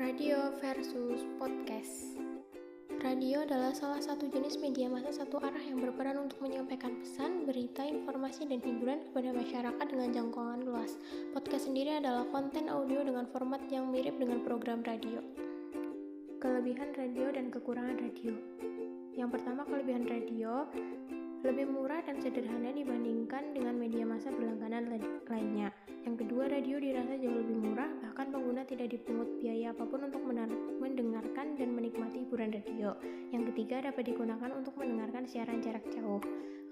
Radio versus podcast. Radio adalah salah satu jenis media massa satu arah yang berperan untuk menyampaikan pesan, berita, informasi, dan hiburan kepada masyarakat dengan jangkauan luas. Podcast sendiri adalah konten audio dengan format yang mirip dengan program radio. Kelebihan radio dan kekurangan radio. Yang pertama, kelebihan radio lebih murah dan sederhana dibandingkan dengan media massa berlangganan lainnya. Yang kedua, radio dirasa jauh lebih murah, bahkan pengguna tidak dipungut biaya apapun untuk mendengarkan dan menikmati hiburan radio. Yang ketiga, dapat digunakan untuk mendengarkan siaran jarak jauh.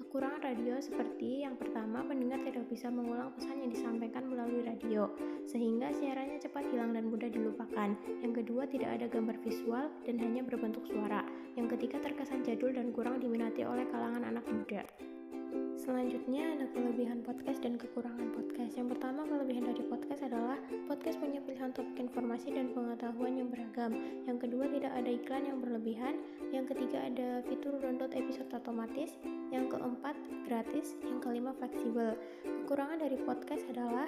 Kekurangan radio seperti yang pertama, pendengar tidak bisa mengulang pesan yang disampaikan melalui radio, sehingga siarannya cepat hilang dan mudah dilupakan. Yang kedua, tidak ada gambar visual dan hanya berbentuk suara. Yang ketiga, terkesan jadul dan kurang diminati oleh kalangan anak muda. Selanjutnya ada kelebihan podcast dan kekurangan podcast. Yang pertama, kelebihan dari podcast adalah podcast punya pilihan topik informasi dan pengetahuan yang beragam. Yang kedua, tidak ada iklan yang berlebihan. Yang ketiga, ada fitur download episode otomatis. Yang keempat, gratis. Yang kelima, fleksibel. Kekurangan dari podcast adalah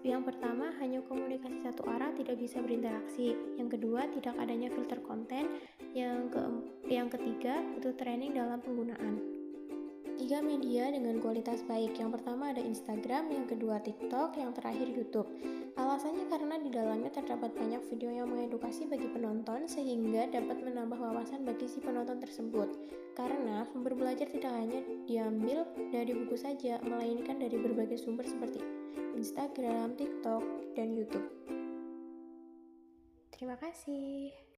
yang pertama, hanya komunikasi satu arah, tidak bisa berinteraksi. Yang kedua, tidak adanya filter konten. Yang ketiga, butuh training dalam penggunaan. 3 media dengan kualitas baik. Yang pertama ada Instagram, yang kedua TikTok, yang terakhir YouTube. Alasannya karena di dalamnya terdapat banyak video yang mengedukasi bagi penonton sehingga dapat menambah wawasan bagi si penonton tersebut. Karena sumber belajar tidak hanya diambil dari buku saja, melainkan dari berbagai sumber seperti Instagram, TikTok, dan YouTube. Terima kasih.